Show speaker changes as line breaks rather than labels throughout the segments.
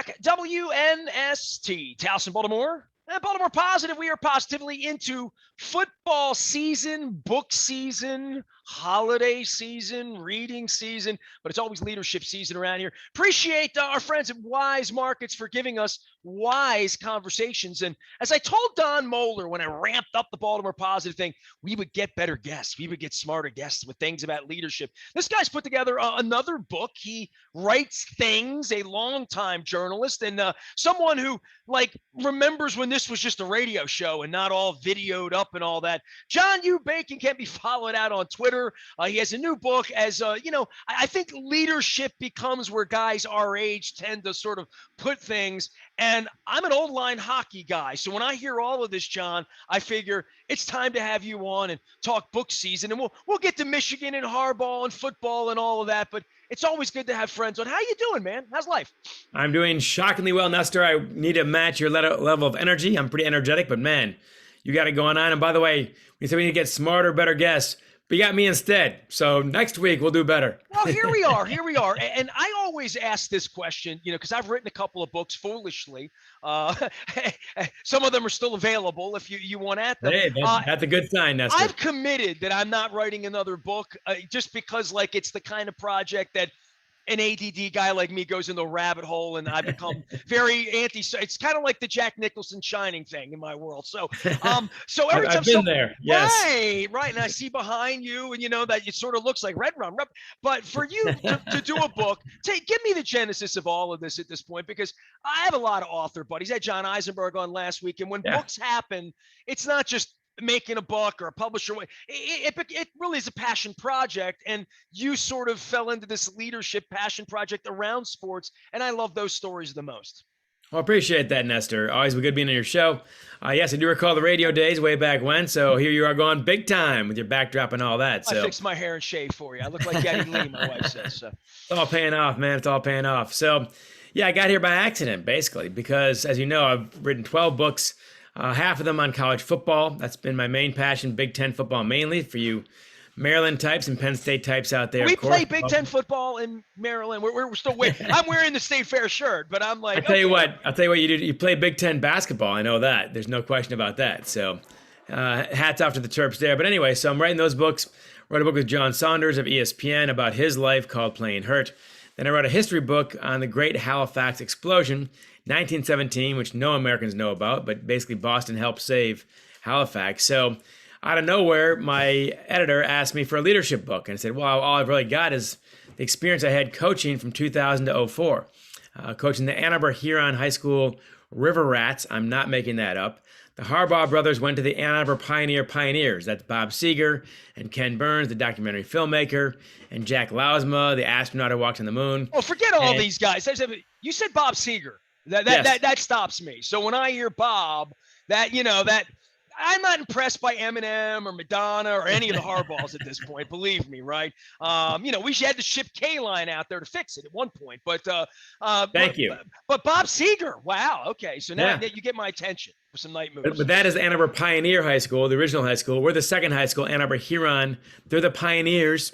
back. WNST, Towson, Baltimore. And Baltimore Positive. We are positively into football season, book season, holiday season, reading season, but it's always leadership season around here. Appreciate our friends at Wise Markets for giving us wise conversations. And as I told Don Moeller when I ramped up the Baltimore Positive thing, we would get better guests. We would get smarter guests with things about leadership. This guy's put together another book. He writes things, a longtime journalist, and someone who remembers when this was just a radio show and not all videoed up and all that. John U. Bacon can be followed out on Twitter. He has a new book as, I think leadership becomes where guys our age tend to sort of put things. And I'm an old line hockey guy. So when I hear all of this, John, I figure it's time to have you on and talk book season. And we'll get to Michigan and Harbaugh and football and all of that. But it's always good to have friends on. How you doing, man? How's life?
I'm doing shockingly well, Nestor. I need to match your level of energy. I'm pretty energetic, but man, you got it going on. And by the way, we said we need to get smarter, better guests, but you got me instead. So next week we'll do better.
Well, here we are. And I always ask this question, because I've written a couple of books foolishly. Some of them are still available if you want at them.
Hey, that's a good sign, Nestor.
I've committed that I'm not writing another book just because it's the kind of project that an ADD guy like me goes into a rabbit hole, and I become very it's kind of like the Jack Nicholson Shining thing in my world. So every time
I've been there. Yes.
Right. And I see behind you, and that it sort of looks like Red Rum. But for you to do a book, give me the genesis of all of this at this point, because I have a lot of author buddies. I had John Eisenberg on last week, and when books happen, it's not just making a book or a publisher. It really is a passion project, and you sort of fell into this leadership passion project around sports, and I love those stories the most.
Well, I appreciate that, Nestor. Always good being on your show. Yes, I do recall the radio days way back when, so here you are going big time with your backdrop and all that. So
I fixed my hair and shaved for you. I look like Geddy Lee, my wife says. So.
It's all paying off, man. It's all paying off. So, yeah, I got here by accident, basically, because, as you know, I've written 12 books, half of them on college football. That's been my main passion, Big Ten football mainly, for you Maryland types and Penn State types out there.
We play Big Ten football in Maryland. We're still waiting. I'm wearing the State Fair shirt, but I'm like,
I'll tell you what you do. You play Big Ten basketball. I know that. There's no question about that. So hats off to the Terps there. But anyway, so I'm writing those books. Wrote a book with John Saunders of ESPN about his life called Playing Hurt. Then I wrote a history book on the Great Halifax Explosion, 1917, which no Americans know about, but basically Boston helped save Halifax. So out of nowhere, my editor asked me for a leadership book, and I said, well, all I've really got is the experience I had coaching from 2000 to 2004, coaching the Ann Arbor Huron High School River Rats. I'm not making that up. The Harbaugh brothers went to the Ann Arbor Pioneers. That's Bob Seger and Ken Burns, the documentary filmmaker, and Jack Lausma, the astronaut who walked on the moon.
Oh, forget all these guys. You said Bob Seger. That stops me. So when I hear Bob, that I'm not impressed by Eminem or Madonna or any of the Harbaughs at this point. Believe me, right? We had to ship K-Line out there to fix it at one point. But
thank you.
But Bob Seger, wow. Okay, so now you get my attention for some night moves.
But that is Ann Arbor Pioneer High School, the original high school. We're the second high school, Ann Arbor Huron. They're the Pioneers.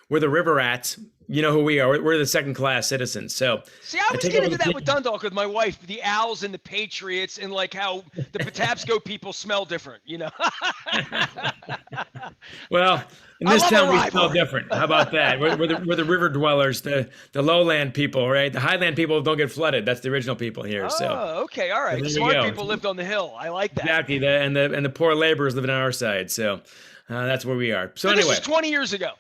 We're the River Rats. You know who we are. We're the second-class citizens. So,
see, I was getting into that with Dundalk with my wife, the Owls and the Patriots, and how the Patapsco people smell different.
Well, in this town we smell different. How about that? We're the river dwellers, the lowland people, right? The highland people don't get flooded. That's the original people here.
Oh, okay, all right. Smart people lived on the hill. I like that.
Exactly. And the poor laborers living on our side. So that's where we are. So anyway,
this was 20 years ago.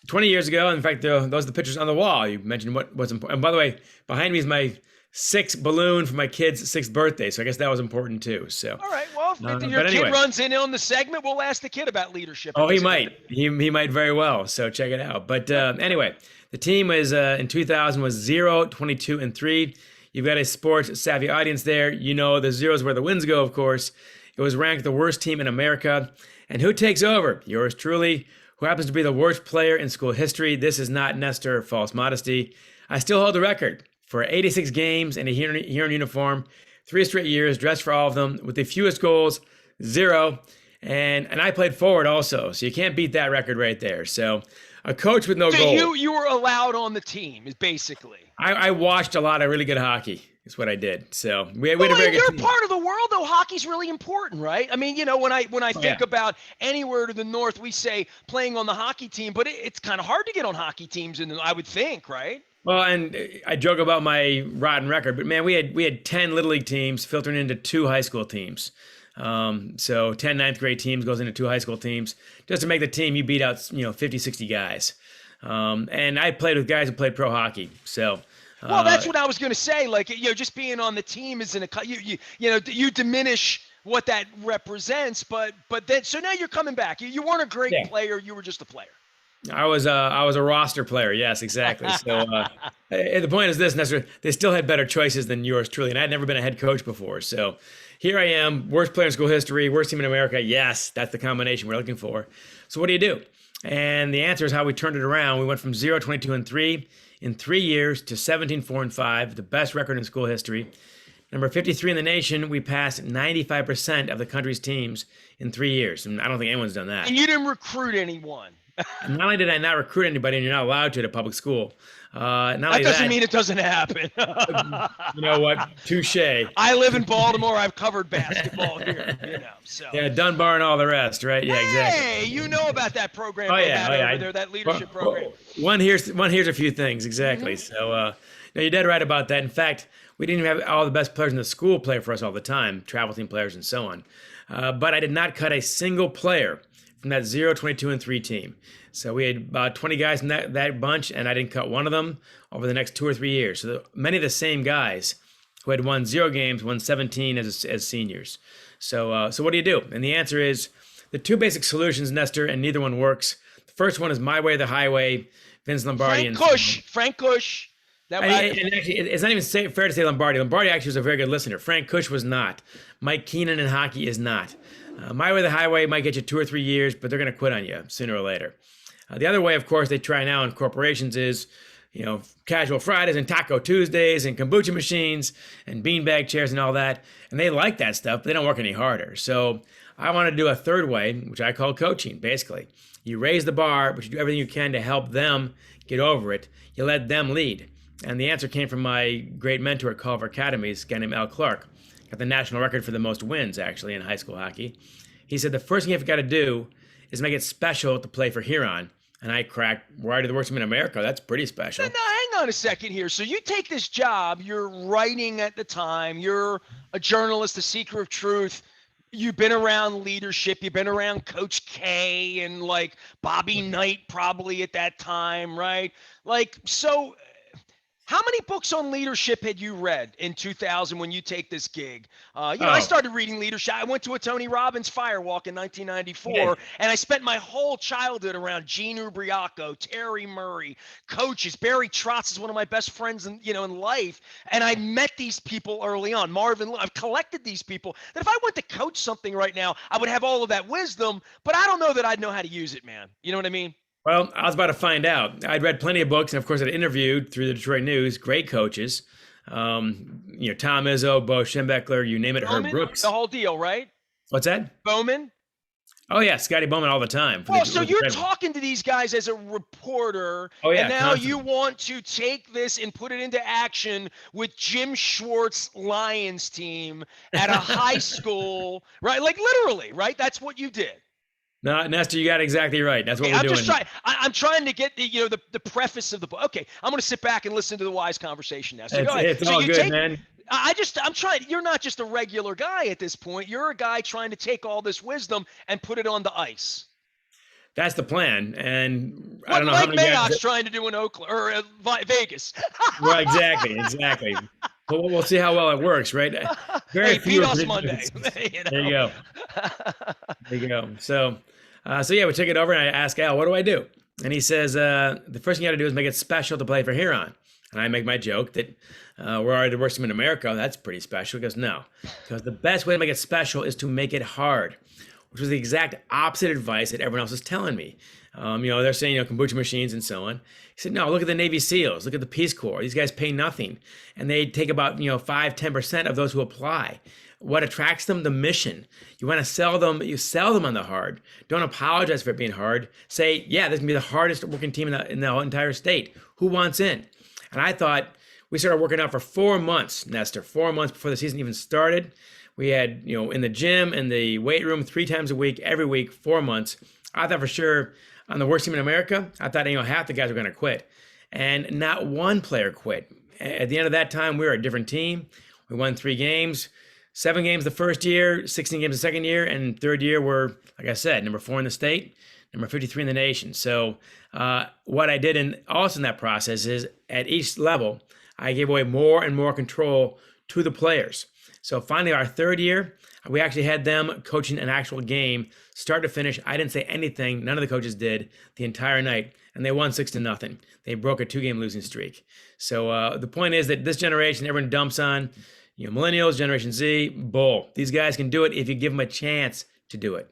20 years ago. In fact, those are the pictures on the wall. You mentioned what was important. And by the way, behind me is my 6th balloon for my kid's 6th birthday. So I guess that was important too. So
all right. Well, if your kid runs in on the segment, we'll ask the kid about leadership.
Oh, he might. He might very well. So check it out. But anyway, the team was in 2000 was 0-22-3. You've got a sports savvy audience there. The zeros where the wins go, of course. It was ranked the worst team in America. And who takes over? Yours truly, who happens to be the worst player in school history. This is not Nestor, false modesty. I still hold the record for 86 games in a Huron uniform, 3 straight years, dressed for all of them, with the fewest goals, 0. And I played forward also, so you can't beat that record right there. So a coach with no
So
goal.
you were allowed on the team, is basically.
I watched a lot of really good hockey. Is what I did. So we had a
Well,
very
in
good
your
team.
part of the world, though, hockey's really important, right? I mean, when I
Oh, yeah.
think about anywhere to the north, we say playing on the hockey team, but it's kind of hard to get on hockey teams, and I would think, right?
Well, and I joke about my rotten record, but man, we had 10 little league teams filtering into 2 high school teams. So 10 ninth grade teams goes into 2 high school teams. Just to make the team, you beat out 50, 60 guys. And I played with guys who played pro hockey. So
Well, that's what I was going to say. Like, just being on the team isn't you diminish what that represents, but then so now you're coming back. You weren't a great
yeah.
player. You were just a player.
I was a roster player. Yes, exactly. So the point is this, Nestor, they still had better choices than yours truly, and I had never been a head coach before. So here I am, worst player in school history, worst team in America. Yes, that's the combination we're looking for. So what do you do? And the answer is how we turned it around. We went from 0-22-3 in 3 years to 17-4-5, the best record in school history. Number 53 in the nation, we passed 95% of the country's teams in 3 years. And I don't think anyone's done that.
And you didn't recruit anyone.
Not only did I not recruit anybody, and you're not allowed to at a public school. Not
that doesn't mean it doesn't happen.
You know what? Touche.
I live in Baltimore. I've covered basketball here. So.
Yeah, Dunbar and all the rest, right? Yeah, exactly.
Hey, you know about that program?
Over
there, that leadership program.
One here's a few things exactly.
Mm-hmm.
So, no, you're dead right about that. In fact, we didn't even have all the best players in the school play for us all the time, travel team players and so on. But I did not cut a single player from that 0-22-3 team. So we had about 20 guys in that bunch, and I didn't cut one of them over the next 2 or 3 years. So many of the same guys who had won 0 games won 17 as seniors. So what do you do? And the answer is the 2 basic solutions, Nestor, and neither one works. The first one is My Way or the Highway, Vince Lombardi.
Frank Cush.
And actually, it's not even fair to say Lombardi. Lombardi actually was a very good listener. Frank Cush was not. Mike Keenan in hockey is not. My Way or the Highway might get you 2 or 3 years, but they're going to quit on you sooner or later. The other way, of course, they try now in corporations is, casual Fridays and Taco Tuesdays and kombucha machines and beanbag chairs and all that. And they like that stuff, but they don't work any harder. So I want to do a third way, which I call coaching, basically. You raise the bar, but you do everything you can to help them get over it. You let them lead. And the answer came from my great mentor at Culver Academy, a guy named Al Clark. Got the national record for the most wins, actually, in high school hockey. He said the first thing you've got to do is make it special to play for Huron. And I cracked, right to the worst team in America. That's pretty special.
Now, hang on a second here. So you take this job, you're writing at the time, you're a journalist, a seeker of truth. You've been around leadership. You've been around Coach K and like Bobby Knight probably at that time, right? So how many books on leadership had you read in 2000 when you take this gig? I started reading leadership. I went to a Tony Robbins Firewalk in 1994, and I spent my whole childhood around Gene Ubriaco, Terry Murray, coaches. Barry Trotz is one of my best friends in life, and I met these people early on. Marvin, I've collected these people that if I went to coach something right now, I would have all of that wisdom, but I don't know that I'd know how to use it, man. You know what I mean?
Well, I was about to find out. I'd read plenty of books, and of course, I'd interviewed through the Detroit News great coaches. Tom Izzo, Bo Schembechler, you name it,
Bowman,
Herb Brooks.
The whole deal, right?
What's that?
Bowman?
Oh, yeah, Scotty Bowman all the time.
So you're talking to these guys as a reporter, and now
constantly.
You want to take this and put it into action with Jim Schwartz Lions team at a high school, right? Like literally, right? That's what you did.
No, Nestor, you got it exactly right. That's what we're doing.
I'm trying to get the preface of the book. Okay, I'm going to sit back and listen to the wise conversation now. So go ahead.
It's all good, man.
I'm trying. You're not just a regular guy at this point. You're a guy trying to take all this wisdom and put it on the ice.
That's the plan, and I don't know
Mike
how many
Mayock's trying to do in Oakland or Vegas.
Right, exactly. But we'll see how well it works, right? Very few.
Beat us Monday.
There you go. There you go. So yeah, we took it over, and I asked Al, "What do I do?" And he says, "The first thing you got to do is make it special to play for Huron." And I make my joke that we're already the worst team in America. That's pretty special. He goes, "No, because the best way to make it special is to make it hard," which was the exact opposite advice that everyone else is telling me. They're saying, kombucha machines and so on. He said, no, look at the Navy SEALs, look at the Peace Corps. These guys pay nothing. And they take about, 5-10% of those who apply. what attracts them? The mission. You want to sell them, you sell them on the hard. Don't apologize for it being hard. Say, yeah, this can be the hardest working team in the entire state. Who wants in? And I thought, we started working out for 4 months, Nestor, 4 months before the season even started. We had, in the gym, in the weight room, 3 times a week, every week, 4 months. I thought for sure on the worst team in America, I thought, half the guys were going to quit. And not one player quit. At the end of that time, we were a different team. We won 3 games, 7 games the first year, 16 games the second year, and third year we're, like I said, number 4 in the state, number 53 in the nation. So what I did in that process is at each level, I gave away more and more control to the players. So finally, our third year, we actually had them coaching an actual game, start to finish. I didn't say anything. None of the coaches did the entire night, and they won 6-0. They broke a 2-game losing streak. So the point is that this generation, everyone dumps on, millennials, Generation Z, bull. These guys can do it if you give them a chance to do it.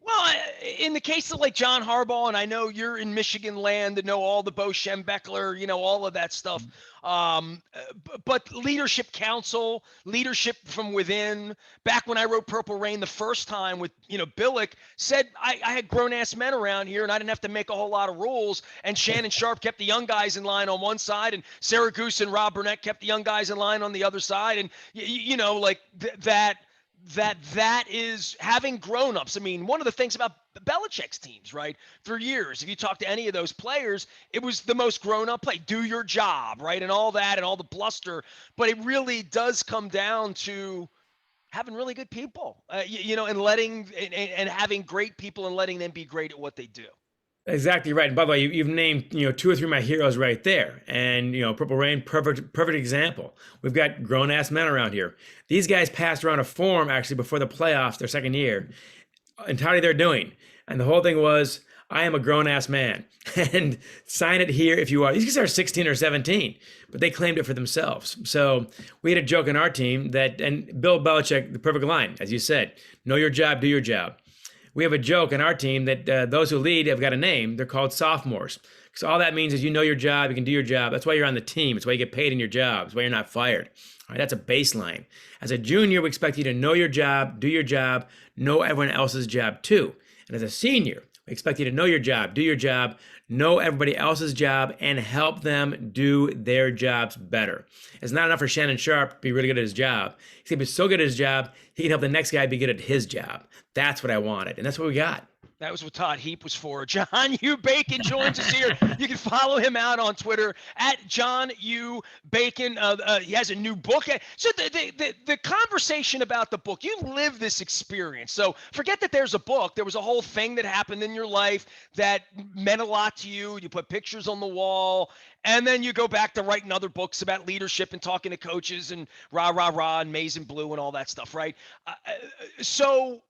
Well, in the case of like John Harbaugh, and I know you're in Michigan land to know all the Bo Schembechler, all of that stuff. But leadership council, leadership from within. Back when I wrote Purple Rain the first time with, Billick, said I had grown-ass men around here and I didn't have to make a whole lot of rules. And Shannon Sharp kept the young guys in line on one side, and Sarah Goose and Rob Burnett kept the young guys in line on the other side. And, that is having grown-ups. I mean, one of the things about Belichick's teams, right, for years, if you talk to any of those players, it was the most grown-up play. Do your job, right, and all that and all the bluster. But it really does come down to having really good people, and letting and having great people and letting them be great at what they do.
Exactly right. And by the way, you've named 2 or 3 of my heroes right there. And Purple Rain, perfect example. We've got grown ass men around here. These guys passed around a form actually before the playoffs, their second year, entirely they're doing. And the whole thing was, I am a grown ass man, and sign it here if you are. These guys are 16 or 17, but they claimed it for themselves. So we had a joke in our team that, and Bill Belichick, the perfect line, as you said, know your job, do your job. We have a joke in our team that those who lead have got a name. They're called sophomores. Because all that means is you know your job, you can do your job. That's why you're on the team. It's why you get paid in your job. It's why you're not fired. All right, that's a baseline. As a junior, we expect you to know your job, do your job, know everyone else's job too. And as a senior, we expect you to know your job, do your job, know everybody else's job, and help them do their jobs better. It's not enough for Shannon Sharp to be really good at his job. He's going to be so good at his job, he can help the next guy be good at his job. That's what I wanted, and that's what we got.
That was what Todd Heap was for. John U. Bacon joins us here. You can follow him out on Twitter at John U. Bacon. He has a new book. So the conversation about the book, you live this experience. So forget that there's a book. There was a whole thing that happened in your life that meant a lot to you. You put pictures on the wall, and then you go back to writing other books about leadership and talking to coaches and rah, and maize and blue and all that stuff, right? So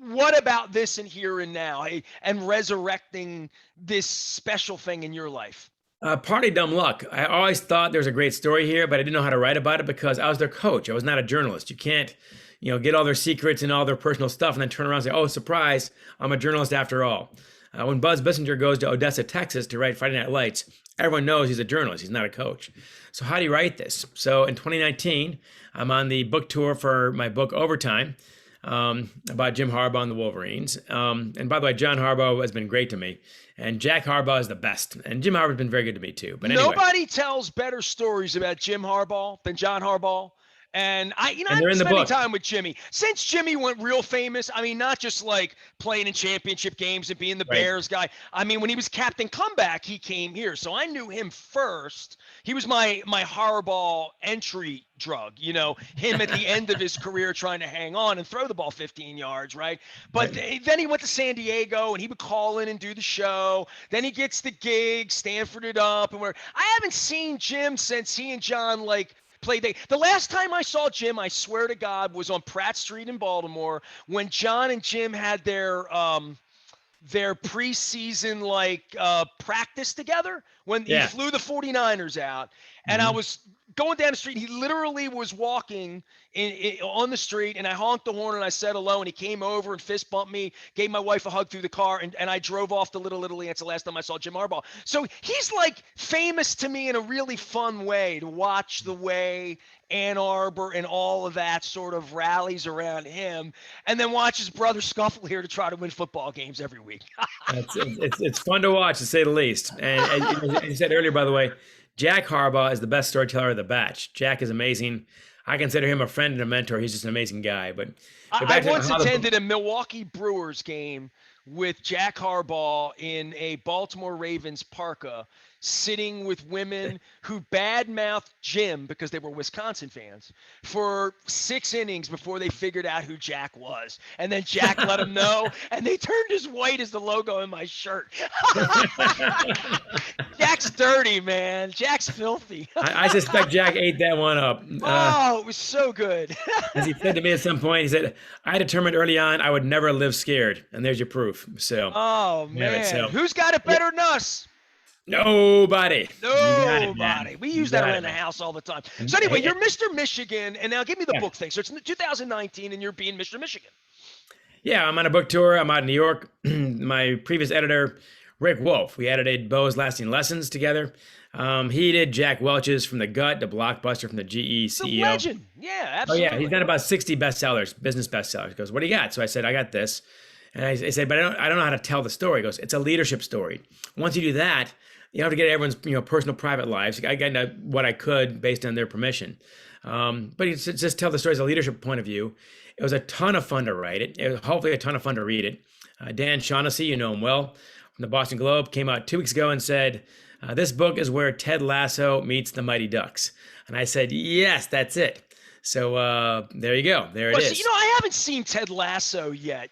what about this and here and now and resurrecting this special thing in your life?
Partly dumb luck. I always thought there was a great story here, but I didn't know how to write about it because I was their coach. I was not a journalist. You can't, get all their secrets and all their personal stuff and then turn around and say, oh, surprise, I'm a journalist after all. When Buzz Bissinger goes to Odessa, Texas to write Friday Night Lights, everyone knows he's a journalist. He's not a coach. So how do you write this? So in 2019, I'm on the book tour for my book Overtime, about Jim Harbaugh and the Wolverines. And by the way, John Harbaugh has been great to me. And Jack Harbaugh is the best. And Jim Harbaugh's been very good to me too. But anyway.
Nobody tells better stories about Jim Harbaugh than John Harbaugh. And I've been spending time with Jimmy. Since Jimmy went real famous, I mean, not just like playing in championship games and being the Bears guy. I mean, when he was Captain Comeback, he came here. So I knew him first. He was my Harbaugh entry drug, him at the end of his career trying to hang on and throw the ball 15 yards, right? But then he went to San Diego and he would call in and do the show. Then he gets the gig, Stanford it up. And I haven't seen Jim since he and John play day. The last time I saw Jim, I swear to God, was on Pratt Street in Baltimore when John and Jim had their preseason practice together when he flew the 49ers out. And I was going down the street. He literally was walking on the street, and I honked the horn and I said hello, and he came over and fist bumped me, gave my wife a hug through the car, and I drove off to Little Italy. That's the last time I saw Jim Harbaugh. So he's like famous to me in a really fun way, to watch the way Ann Arbor and all of that sort of rallies around him, and then watch his brother scuffle here to try to win football games every week.
It's fun to watch, to say the least. And as you said earlier, by the way, Jack Harbaugh is the best storyteller of the batch. Jack is amazing. I consider him a friend and a mentor. He's just an amazing guy. But
I once attended a Milwaukee Brewers game with Jack Harbaugh in a Baltimore Ravens parka, sitting with women who badmouthed Jim because they were Wisconsin fans for 6 innings before they figured out who Jack was. And then Jack let them know, and they turned as white as the logo in my shirt. Jack's dirty, man. Jack's filthy.
I suspect Jack ate that one up.
It was so good.
As he said to me at some point, he said, I determined early on I would never live scared. And there's your proof. So,
man. Who's got it better than us?
Nobody.
We use that around the house all the time. So anyway, you're Mr. Michigan, and now give me the book thing. So it's 2019, and you're being Mr. Michigan.
Yeah, I'm on a book tour. I'm out in New York. My previous editor, Rick Wolf, we edited Bo's Lasting Lessons together. He did Jack Welch's From the Gut, the blockbuster from the GE CEO.
The legend. Yeah, absolutely.
Oh, yeah, he's done about 60 bestsellers, business bestsellers. He goes, what do you got? So I said, I got this. And I said, but I don't know how to tell the story. He goes, it's a leadership story. Once you do that, you have to get everyone's personal private lives. I got into what I could based on their permission. But it's just tell the story as a leadership point of view. It was a ton of fun to write it. It was hopefully a ton of fun to read it. Dan Shaughnessy, you know him well, from the Boston Globe, came out 2 weeks ago and said, this book is where Ted Lasso meets the Mighty Ducks. And I said, yes, that's it. So there you go. There it is.
So, I haven't seen Ted Lasso yet,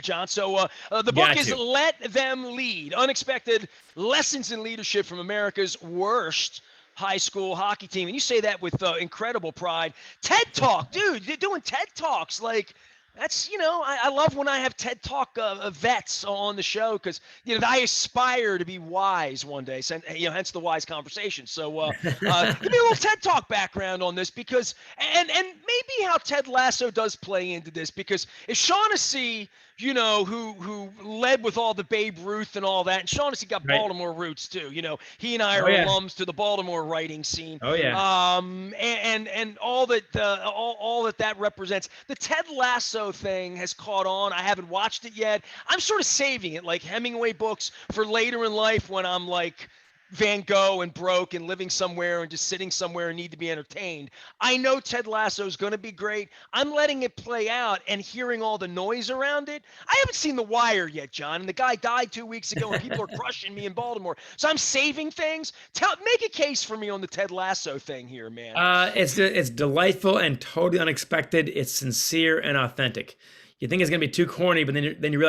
John. So the book is Let Them Lead, Unexpected Lessons in Leadership from America's Worst High School Hockey Team. And you say that with incredible pride. TED Talk, dude, you're doing TED Talks. Like, that's, I love when I have TED Talk vets on the show because, I aspire to be wise one day, hence the wise conversation. So give me a little TED Talk background on this because, and maybe how Ted Lasso does play into this because if Shaughnessy, who led with all the Babe Ruth and all that, and Shaughnessy got Baltimore roots too. He and I are alums to the Baltimore writing scene.
Oh yeah.
And all that represents. The Ted Lasso thing has caught on. I haven't watched it yet. I'm sort of saving it, like Hemingway books, for later in life when I'm like Van Gogh and broke and living somewhere and just sitting somewhere and need to be entertained. I know Ted Lasso is going to be great. I'm letting it play out and hearing all the noise around it. I haven't seen The Wire yet, John, and the guy died 2 weeks ago and people are crushing me in Baltimore. So I'm saving things. Make a case for me on the Ted Lasso thing here, man.
It's delightful and totally unexpected. It's sincere and authentic. You think it's going to be too corny, but then you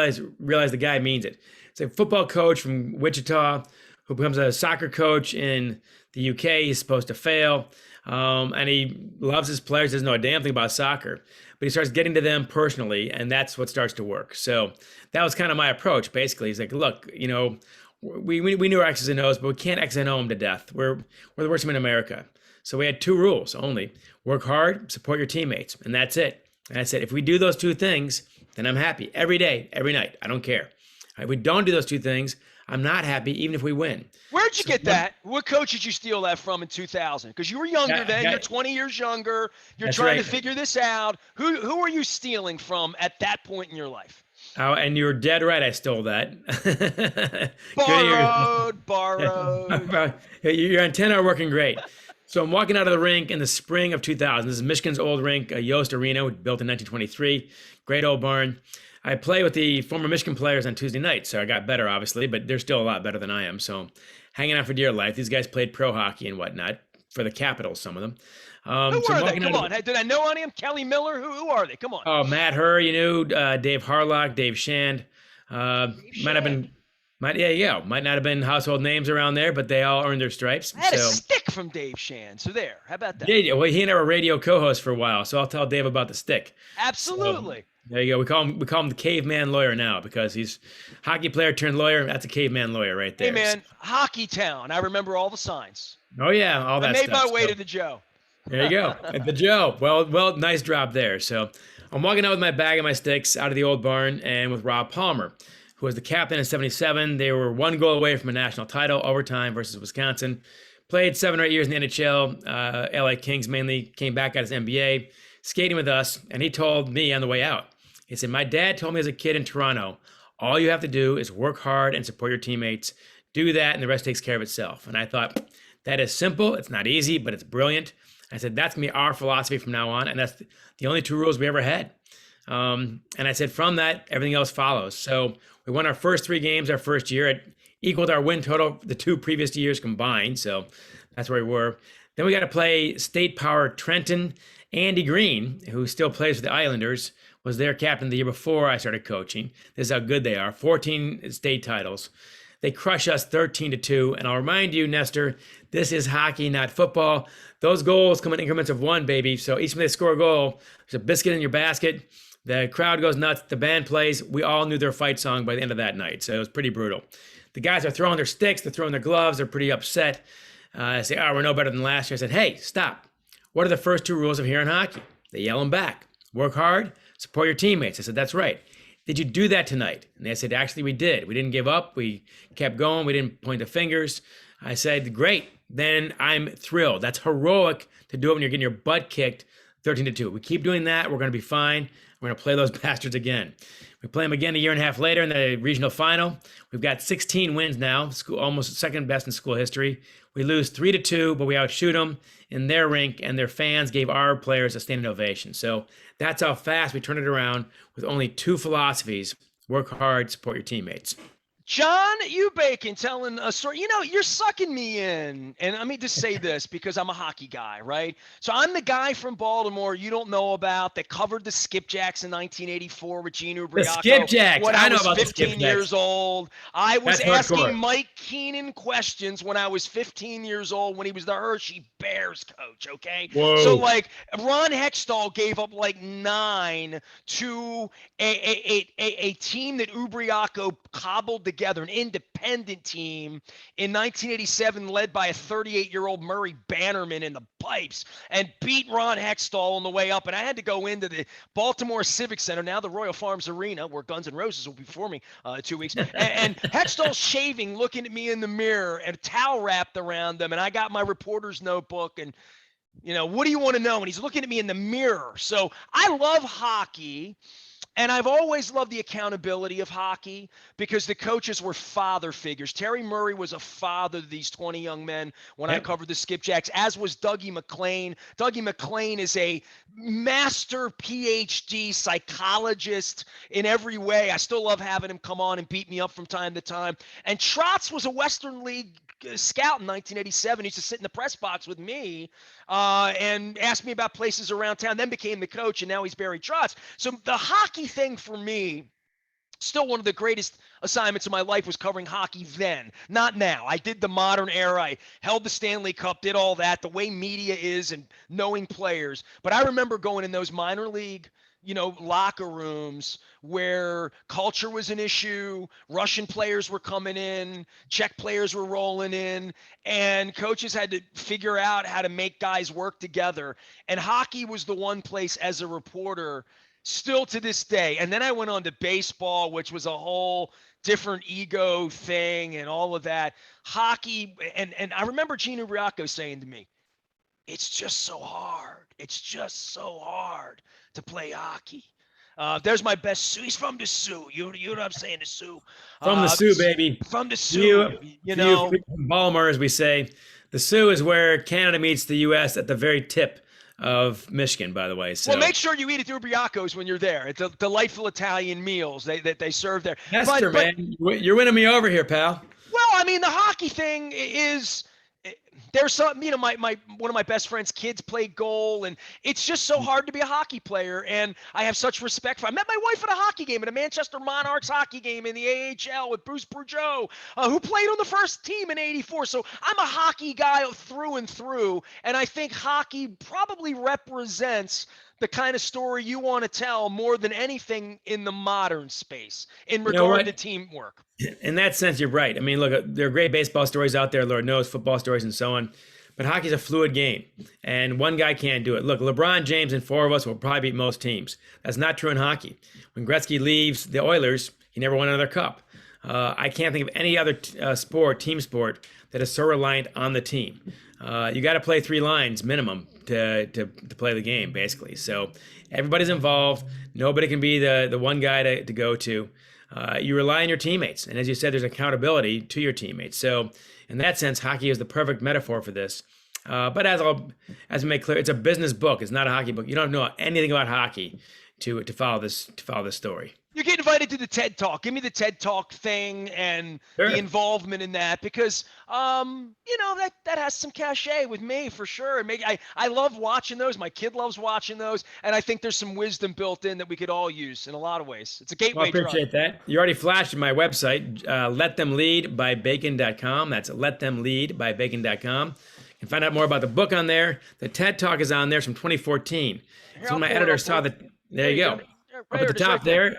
realize the guy means it. It's a football coach from Wichita who becomes a soccer coach in the UK. He's supposed to fail, and he loves his players, doesn't know a damn thing about soccer, but he starts getting to them personally, and that's what starts to work. So that was kind of my approach, basically. He's like, look, we knew our X's and O's, but we can't X and O them to death. We're the worst team in America. So we had 2 rules only. Work hard, support your teammates, and that's it. And I said, if we do those 2 things, then I'm happy every day, every night. I don't care. If we don't do those 2 things, I'm not happy even if we win.
Where'd you get that? What coach did you steal that from in 2000? Because you were younger then. You're 20 years younger. You're trying to figure this out. Who are you stealing from at that point in your life?
Oh, and you're dead right. I stole that.
Borrowed.
Your antenna are working great. So I'm walking out of the rink in the spring of 2000. This is Michigan's old rink, Yost Arena, built in 1923. Great old barn. I play with the former Michigan players on Tuesday night, so I got better, obviously, but they're still a lot better than I am. So hanging out for dear life. These guys played pro hockey and whatnot for the Capitals, some of them.
Who are they? Come on. Did I know any of them? Kelly Miller? Who are they? Come on.
Oh, Matt Herr, Dave Harlock, Dave Shand. Might not have been household names around there, but they all earned their stripes.
I had a stick from Dave Shand. So there. How about that?
Yeah, well, he and I were radio co-hosts for a while, so I'll tell Dave about the stick.
Absolutely.
So, there you go. We call him the caveman lawyer now because he's hockey player turned lawyer. That's a caveman lawyer right there.
Hey man, Hockey Town. I remember all the signs.
Oh yeah, all that.
I made my way to the Joe.
There you go. At the Joe. Well, nice drop there. So I'm walking out with my bag and my sticks out of the old barn and with Rob Palmer, who was the captain in 77. They were one goal away from a national title, overtime versus Wisconsin. Played 7 or 8 years in the NHL. LA Kings mainly came back at his NBA, skating with us, and he told me on the way out. He said, "My dad told me as a kid in Toronto, all you have to do is work hard and support your teammates. Do that, and the rest takes care of itself." And I thought, that is simple. It's not easy, but it's brilliant. I said, that's going to be our philosophy from now on. And that's the only 2 rules we ever had. And I said, from that, everything else follows. So we won our first 3 games our first year. It equaled our win total the 2 previous years combined. So that's where we were. Then we got to play State Power Trenton. Andy Green, who still plays for the Islanders, was their captain the year before I started coaching. This is how good they are. 14 state titles. They crush us 13-2. And I'll remind you, Nestor, this is hockey, not football. Those goals come in increments of 1, baby. So each time they score a goal, there's a biscuit in your basket. The crowd goes nuts. The band plays. We all knew their fight song by the end of that night. So it was pretty brutal. The guys are throwing their sticks. They're throwing their gloves. They're pretty upset. I say, we're no better than last year. I said, hey, stop. What are the first 2 rules of here in hockey? They yell them back. Work hard. Support your teammates. I said, that's right. Did you do that tonight? And they said, actually, we did. We didn't give up. We kept going. We didn't point the fingers. I said, great. Then I'm thrilled. That's heroic to do it when you're getting your butt kicked 13-2. We keep doing that. We're going to be fine. We're going to play those bastards again. We play them again a year and a half later in the regional final. We've got 16 wins now, almost second best in school history. We lose 3-2, but we outshoot them in their rink, and their fans gave our players a standing ovation. So that's how fast we turn it around with only 2 philosophies: work hard, support your teammates.
John Bacon telling a story. You're sucking me in. And let me just say this because I'm a hockey guy, right? So I'm the guy from Baltimore you don't know about that covered the Skipjacks in 1984 with Gene Ubriaco.
The Skipjacks.
When
I
I
know
was
about
15
the
years old. I was
That's
asking
hardcore.
Mike Keenan questions when I was 15 years old when he was the Hershey Bears coach, okay?
Whoa.
So, Ron Hextall gave up 9 to a team that Ubriaco cobbled together, an independent team in 1987 led by a 38-year-old Murray Bannerman in the pipes and beat Ron Hextall on the way up. And I had to go into the Baltimore Civic Center, now the Royal Farms Arena, where Guns N' Roses will be performing in 2 weeks. And Hextall's shaving, looking at me in the mirror, and a towel wrapped around them. And I got my reporter's notebook and, what do you want to know? And he's looking at me in the mirror. So I love hockey. And I've always loved the accountability of hockey because the coaches were father figures. Terry Murray was a father to these 20 young men when I covered the Skipjacks, as was Dougie MacLean. Dougie MacLean is a master PhD psychologist in every way. I still love having him come on and beat me up from time to time. And Trotz was a Western League scout in 1987. He used to sit in the press box with me and ask me about places around town, then became the coach, and now he's Barry Trotz. So the hockey thing for me, still one of the greatest assignments of my life, was covering hockey then, not now. I did the modern era. I held the Stanley Cup, did all that, the way media is and knowing players. But I remember going in those minor league locker rooms where culture was an issue. Russian players were coming in, Czech players were rolling in, and coaches had to figure out how to make guys work together. And hockey was the one place as a reporter, still to this day. And then I went on to baseball, which was a whole different ego thing and all of that. Hockey, and I remember Gene Ubriaco saying to me, it's just so hard. It's just so hard to play hockey. There's my best Sioux. He's from the Sioux. You know what I'm saying? The Sioux.
From the Sioux, baby.
From the Sioux.
From Baltimore, as we say. The Sioux is where Canada meets the U.S. at the very tip of Michigan, by the way. So.
Well, make sure you eat at Ubriaco's when you're there. It's a delightful Italian meals that they serve there.
Nestor, man, you're winning me over here, pal.
Well, I mean, the hockey thing is – there's some, my one of my best friend's kids play goal, and it's just so hard to be a hockey player. And I have such respect for. I met my wife at a hockey game, at a Manchester Monarchs hockey game in the AHL with Bruce Bourgeot, who played on the first team in '84. So I'm a hockey guy through and through, and I think hockey probably represents the kind of story you want to tell more than anything in the modern space in regard to teamwork.
In that sense, you're right. I mean, look, there are great baseball stories out there, Lord knows, football stories and so on. but hockey's a fluid game, and one guy can't do it. Look, LeBron James and 4 of us will probably beat most teams. That's not true in hockey. When Gretzky leaves the Oilers, he never won another cup. I can't think of any other team sport, that is so reliant on the team. You got to play 3 lines minimum to play the game, basically. So everybody's involved. Nobody can be the one guy to go to. You rely on your teammates. And as you said, there's accountability to your teammates. So in that sense, hockey is the perfect metaphor for this. But as we make clear, it's a business book. It's not a hockey book. You don't know anything about hockey to follow this story.
You get invited to the TED Talk. Give me the TED Talk thing and the involvement in that, because that has some cachet with me for sure. And I love watching those. My kid loves watching those, and I think there's some wisdom built in that we could all use in a lot of ways. It's a gateway drug.
I appreciate that. You already flashed my website, letthemleadbybacon.com. That's letthemleadbybacon.com. You can find out more about the book on there. The TED Talk is on there. It's from 2014. So my editor saw that. There you go. Up at the top there.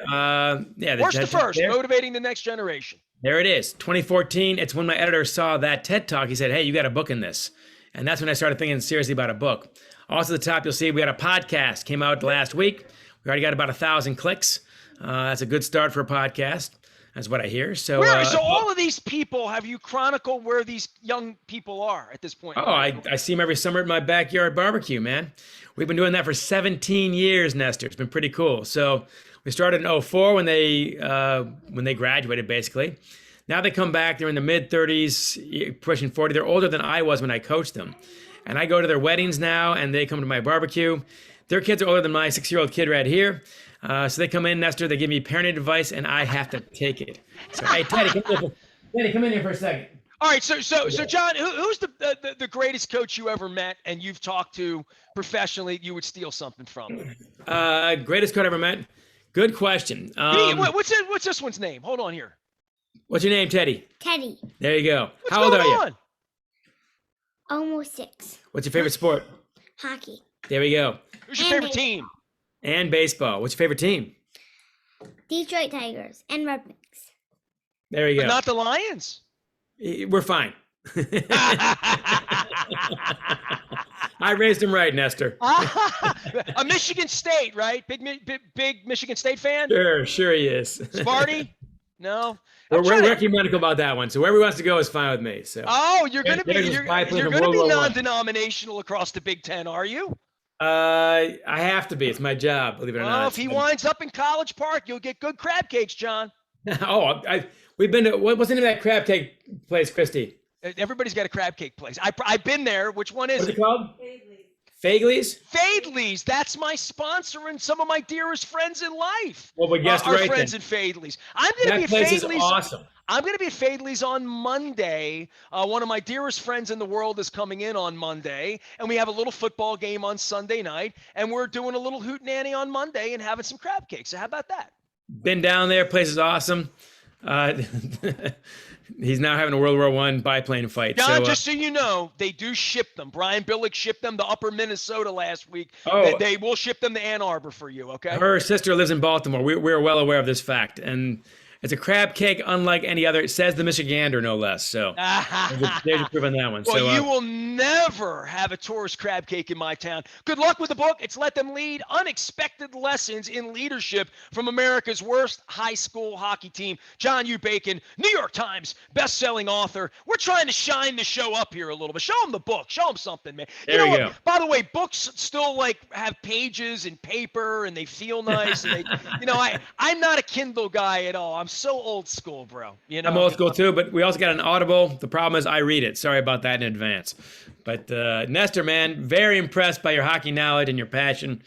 Where's the first? There. Motivating the next generation.
There it is. 2014. It's when my editor saw that TED Talk. He said, hey, you got a book in this. And that's when I started thinking seriously about a book. Also at the top, you'll see we got a podcast. Came out last week. We already got about 1,000 clicks. That's a good start for a podcast. That's what I hear. So,
so all of these people, have you chronicled where these young people are at this point?
Oh, I see them every summer at my backyard barbecue, man. We've been doing that for 17 years, Nestor. It's been pretty cool. So we started in 2004 when they graduated, basically. Now they come back. They're in the mid-30s, pushing 40. They're older than I was when I coached them. And I go to their weddings now, and they come to my barbecue. Their kids are older than my 6-year-old kid right here. So they come in, Nestor, they give me parenting advice, and I have to take it. So, hey, Teddy, come in here for a second.
All right, so John, who's the greatest coach you ever met and you've talked to professionally you would steal something from?
Greatest coach I ever met? Good question.
What's this one's name? Hold on here.
What's your name, Teddy?
Teddy.
There you go.
What's
How old are you?
Almost 6.
What's your favorite sport?
Hockey.
There we go.
Who's your favorite team?
And baseball. What's your favorite team?
Detroit Tigers and Red Wings.
There you go.
But not the Lions.
We're fine. I raised him right, Nestor.
A Michigan State, right? Big Michigan State fan?
Sure he is.
Sparty? No.
We're ecumenical about that one. So wherever he wants to go is fine with me. So.
Oh, you're going to be non-denominational across the Big Ten, are you?
I have to be. It's my job, believe it or not.
If he winds up in College Park, you'll get good crab cakes, John.
We've been to, what's the name of that crab cake place, Christy?
Everybody's got a crab cake place. I've been there. Which one is it?
What's it called? Feigley's?
Feigley's. That's my sponsor and some of my dearest friends in life.
Well, we guessed right then.
Our friends at Feigley's. I'm going to be at Feigley's.
Awesome.
I'm going to be at Feigley's on Monday. One of my dearest friends in the world is coming in on Monday, and we have a little football game on Sunday night, and we're doing a little hootenanny on Monday and having some crab cakes. So how about that?
Been down there. Place is awesome. He's now having a World War I biplane fight.
John, just so you know, they do ship them. Brian Billick shipped them to Upper Minnesota last week. They will ship them to Ann Arbor for you, okay?
Her sister lives in Baltimore. We're well aware of this fact. And it's a crab cake unlike any other. It says the Michigander, no less. So there's your proof on that one.
Well, you will never have a tourist crab cake in my town. Good luck with the book. It's Let Them Lead, Unexpected Lessons in Leadership from America's Worst High School Hockey Team. John U. Bacon, New York Times best-selling author. We're trying to shine the show up here a little bit. Show them the book. Show them something, man.
There you go.
By the way, books still have pages and paper, and they feel nice. And I'm not a Kindle guy at all. I'm so old school, bro.
I'm old school too, but we also got an Audible. The problem is I read it. Sorry about that in advance. But Nestor, man, very impressed by your hockey knowledge and your passion.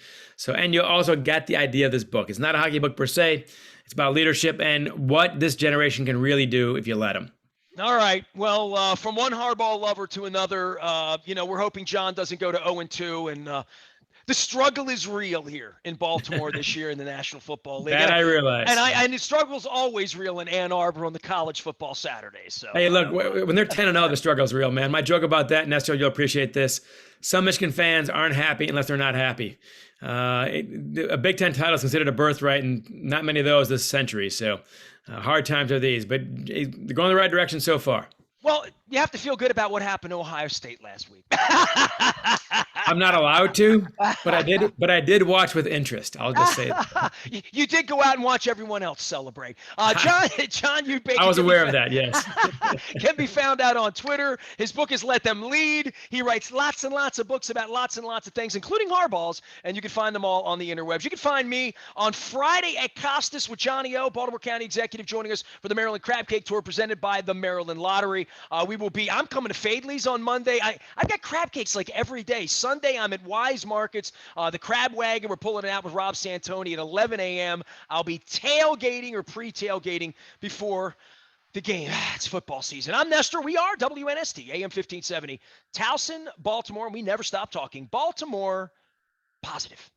And you also got the idea of this book. It's not a hockey book per se. It's about leadership and what this generation can really do if you let them.
All right. Well, from one hardball lover to another, we're hoping John doesn't go to 0-2 and the struggle is real here in Baltimore this year in the National Football League.
That I realize.
And the struggle's always real in Ann Arbor on the college football Saturdays. So
hey, look, when they're 10-0, the struggle's real, man. My joke about that, Nestor, you'll appreciate this. Some Michigan fans aren't happy unless they're not happy. A Big Ten title is considered a birthright, and not many of those this century. So hard times are these, but they're going the right direction so far.
Well, you have to feel good about what happened to Ohio State last week.
I'm not allowed to, but I did watch with interest. I'll just say that.
You did go out and watch everyone else celebrate. John Eubank.
I was aware of that, yes.
Can be found out on Twitter. His book is Let Them Lead. He writes lots and lots of books about lots and lots of things, including hardballs, and you can find them all on the interwebs. You can find me on Friday at Costas with Johnny O, Baltimore County Executive, joining us for the Maryland Crab Cake Tour presented by the Maryland Lottery. I'm coming to Fadley's on Monday. I've got crab cakes like every day. Sunday, I'm at Wise Markets, the Crab Wagon. We're pulling it out with Rob Santoni at 11 a.m. I'll be tailgating or pre-tailgating before the game. It's football season. I'm Nestor. We are WNST, AM 1570. Towson, Baltimore, and we never stop talking. Baltimore positive.